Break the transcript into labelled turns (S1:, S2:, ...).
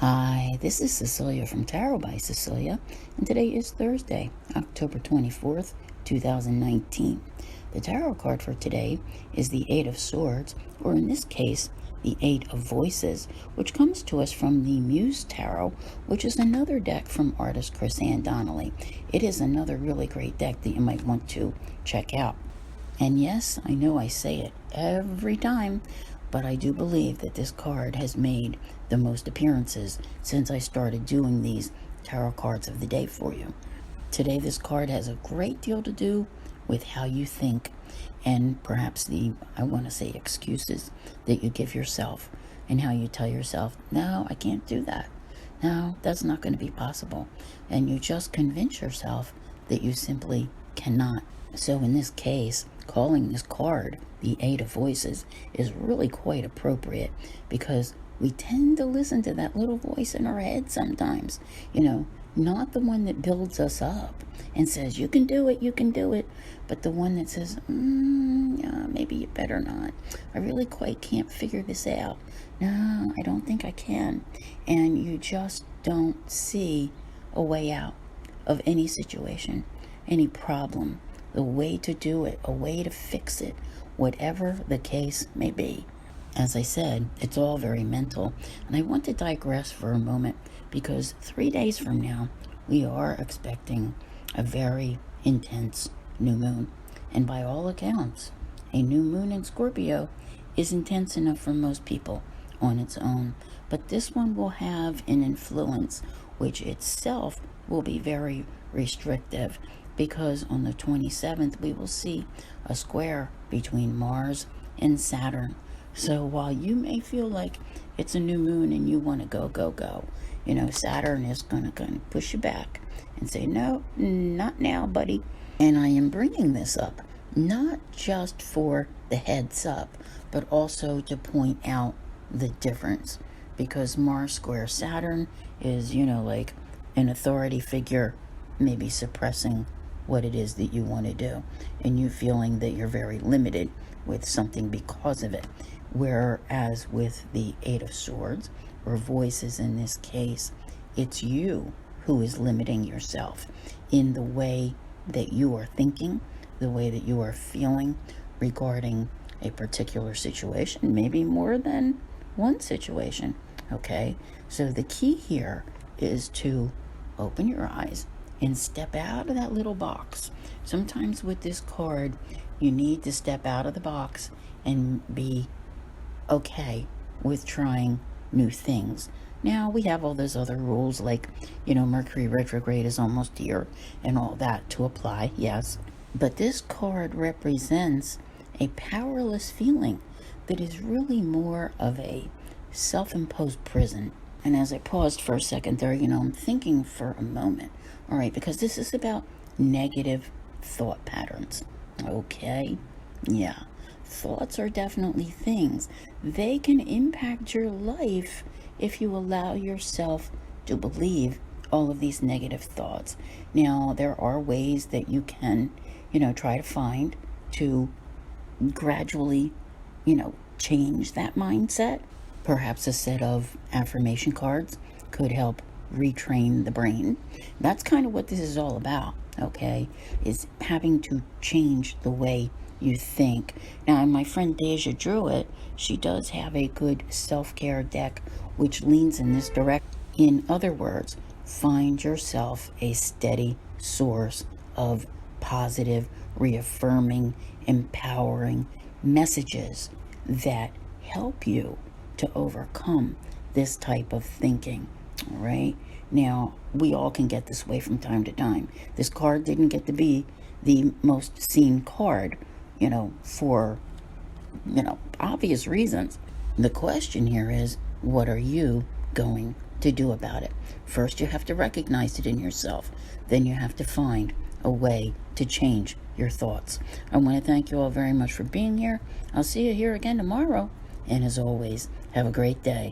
S1: Hi, this is Cecilia from Tarot by Cecilia, and today is Thursday, October 24th, 2019. The tarot card for today is the Eight of Swords, or in this case, the Eight of Voices, which comes to us from the Muse Tarot, which is another deck from artist Chris-Anne Donnelly. It is another really great deck that you might want to check out. And yes, I know I say it every time, but I do believe that this card has made the most appearances since I started doing these tarot cards of the day for you. Today, this card has a great deal to do with how you think and perhaps excuses that you give yourself, and how you tell yourself, no, I can't do that. No, that's not going to be possible. And you just convince yourself that you simply cannot. So in this case, calling this card the Eight of Voices is really quite appropriate, because we tend to listen to that little voice in our head sometimes, not the one that builds us up and says, you can do it, but the one that says, yeah, maybe you better not. I really quite can't figure this out. No, I don't think I can. And you just don't see a way out of any situation, any problem, the way to do it, a way to fix it, whatever the case may be. As I said, it's all very mental, and I want to digress for a moment, because 3 days from now, we are expecting a very intense new moon. And by all accounts, a new moon in Scorpio is intense enough for most people on its own. But this one will have an influence which itself will be very restrictive, because on the 27th, we will see a square between Mars and Saturn. So while you may feel like it's a new moon and you want to go, Saturn is going to kind of push you back and say, no, not now, buddy. And I am bringing this up not just for the heads up, but also to point out the difference, because Mars square Saturn is, like an authority figure maybe suppressing what it is that you want to do, and you feeling that you're very limited with something because of it. Whereas with the Eight of Swords, or Voices in this case, it's you who is limiting yourself in the way that you are thinking, the way that you are feeling regarding a particular situation, maybe more than one situation. Okay, so the key here is to open your eyes and step out of that little box. Sometimes with this card, you need to step out of the box and be okay with trying new things. Now, we have all those other rules, like, Mercury retrograde is almost here and all that to apply, yes. But this card represents a powerless feeling that is really more of a self-imposed prison. And as I paused for a second there, I'm thinking for a moment, all right, because this is about negative thought patterns, okay? Yeah, thoughts are definitely things. They can impact your life if you allow yourself to believe all of these negative thoughts. Now, there are ways that you can, try to find to gradually, change that mindset. Perhaps a set of affirmation cards could help retrain the brain. That's kind of what this is all about, okay? Is having to change the way you think. Now, my friend Deja Druitt, she does have a good self-care deck which leans in this direction. In other words, find yourself a steady source of positive, reaffirming, empowering messages that help you to overcome this type of thinking. All right. Now, we all can get this way from time to time. This card didn't get to be the most seen card, for, obvious reasons. The question here is, what are you going to do about it? First, you have to recognize it in yourself. Then you have to find a way to change your thoughts. I want to thank you all very much for being here. I'll see you here again tomorrow. And as always, have a great day.